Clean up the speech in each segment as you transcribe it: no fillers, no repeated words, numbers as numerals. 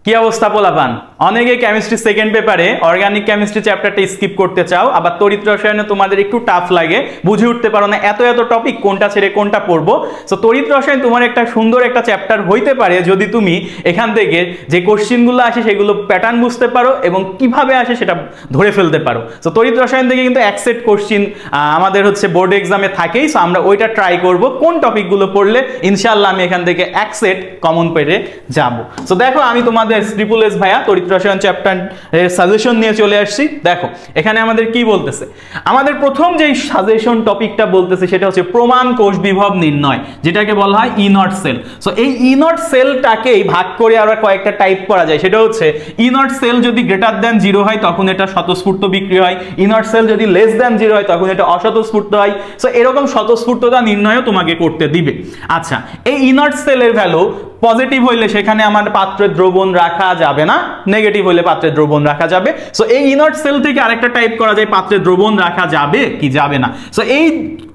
কি অবস্থা পোলাপান? অনেকে কেমিস্ট্রি সেকেন্ড পেপারে অর্গানিক কেমিস্ট্রি চ্যাপ্টারটা স্কিপ করতে চাও, আবার তড়িৎ রসায়নে তোমাদের একটু টাফ লাগে, বুঝে উঠতে পারো না এত এত টপিক কোনটা ছেড়ে কোনটা পড়বো। সো তড়িৎ রসায়ন তোমার একটা সুন্দর একটা চ্যাপ্টার হইতে পারে যদি তুমি এখান থেকে যে কোশ্চেনগুলো আসে সেগুলো প্যাটার্ন বুঝতে পারো এবং কিভাবে আসে সেটা ধরে ফেলতে পারো। সো তড়িৎ রসায়ন থেকে কিন্তু এক সেট কোশ্চেন আমাদের হচ্ছে বোর্ড এক্সামে থাকেই। সো আমরা ওইটা ট্রাই করব কোন টপিকগুলো পড়লে ইনশাআল্লাহ আমি এখান থেকে এক সেট কমন পেরে যাবো। সো দেখো আমি তোমাদের ট্রিপল এস ভাইয়া তড়িৎ রসায়ন চ্যাপ্টারের সাজেশন নিয়ে চলে আসছি। দেখো এখানে আমাদের কি বলতেছে, আমাদের প্রথম যেই সাজেশন টপিকটা বলতেছে সেটা হচ্ছে প্রমাণ কোষ বিভব নির্ণয়, যেটাকে বলা হয় ই নট সেল। সো এই ই নট সেলটাকেই ভাগ করে আরো কয়েকটা টাইপ করা যায়। সেটা হচ্ছে ই নট সেল যদি গ্রেটার দ্যান 0 হয় তখন এটা স্বতঃস্ফূর্ত বিক্রিয়া হয়, ই নট সেল যদি লেস দ্যান 0 হয় তখন এটা অস্বতঃস্ফূর্ত হয়। সো এরকম স্বতঃস্ফূর্ততা নির্ণয়ও তোমাকে করতে দিবে। আচ্ছা, এই ই নট সেলের ভ্যালু পজিটিভ হইলে সেখানে আমার পাত্রে দ্রবণ রাখা যাবে না, নেগেটিভ হইলে পাত্রে দ্রবণ রাখা যাবে। সো এই ইনার্ট সেল থেকে আরেকটা টাইপ করা যায়, পাত্রে দ্রবণ রাখা যাবে কি যাবে না। সো এই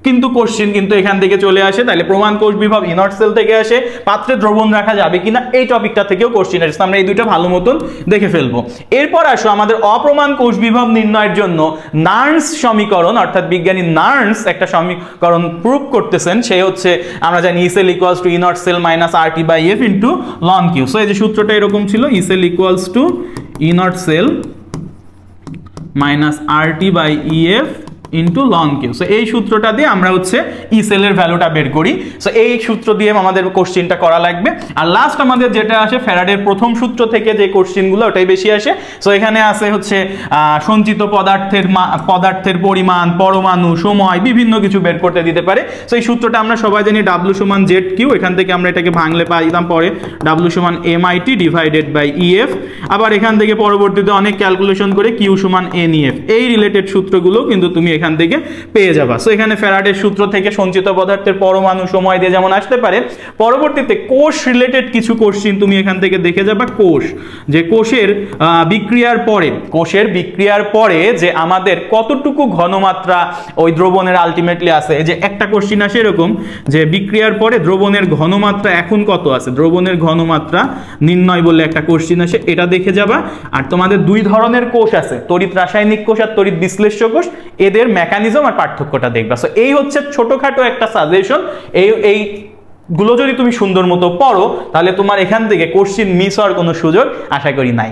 কিন্তু কোশ্চেন কিন্তু এখান থেকে চলে আসে। তাহলে প্রমাণ কোষ বিভব ইনার্ট সেল থেকে আসে, পাত্রে দ্রবণ রাখা যাবে কিনা এই টপিকটা থেকেও কোশ্চেন আসে। আমরা এই দুইটা ভালো মতন দেখে ফেলবো। এরপর আসো আমাদের অপ্রমাণ কোষ বিভব নির্ণয়ের জন্য নার্নস সমীকরণ, অর্থাৎ বিজ্ঞানী নার্নস একটা সমীকরণ প্রুভ করতেছেন। সে হচ্ছে আমরা জানি E cell equals to E not cell minus R T by F into ln Q. So এই যে সূত্রটা এরকম ছিল, E cell equals to E not cell minus R T by E F into ln Q. So এই সূত্রটা দিয়ে আমরা হচ্ছে ই সেলের ভ্যালুটা বের করি। সো এই সূত্র দিয়ে আমাদের কোশ্চেনটা করা লাগবে। আর লাস্ট আমাদের যেটা আসে ফ্যারাডের প্রথম সূত্র থেকে যে কোশ্চেনগুলো ওটাই বেশি আসে। সো এখানে আছে হচ্ছে সঞ্চিত পদার্থের পরিমাণ, পরমাণু, সময়, বিভিন্ন কিছু বের করতে দিতে পারে। সো এই সূত্রটা আমরা সবাই জানি ডাব্লিউ সমান জেড কিউ। এখান থেকে আমরা এটাকে ভাঙলে পাইতাম পরে ডাব্লিউ সমান M I T divided by E F. আবার এখান থেকে পরবর্তীতে অনেক ক্যালকুলেশন করে কিউ সমান এন ই এফ। এই রিলেটেড সূত্রগুলো কিন্তু তুমি এখান থেকে পেয়ে যাবা। সো এখানে ফ্যারাডের সূত্র থেকে সঞ্চিত পদার্থের পরমাণু, সময় দিয়ে যেমন আসতে পারে, পরবর্তীতে কোষ রিলেটেড কিছু কোশ্চেন তুমি এখান থেকে দেখে যাবা। কোষ, যে কোষের বিক্রিয়ার পরে যে আমাদের কতটুকু ঘনমাত্রা ওই দ্রবণের আলটিমেটলি আছে। যে একটা কোশ্চেন আসে এরকম যে বিক্রিয়ার পরে দ্রবণের ঘনমাত্রা এখন কত আছে, দ্রবণের ঘনমাত্রা নির্ণয় বলে একটা কোশ্চেন আসে, এটা দেখে যাবা। আর তোমাদের দুই ধরনের কোষ আছে, তড়িৎ রাসায়নিক কোষ আর তড়িৎ বিশ্লেষ্য কোষ, এদের মেকানিজম আর পার্থক্যটা দেখবা। সো এই হচ্ছে ছোটখাটো একটা সাজেশন। এই গুলো যদি তুমি সুন্দর মতো পড়ো তাহলে তোমার এখান থেকে কোশ্চেন মিস হওয়ার কোনো সুযোগ আশা করি নাই।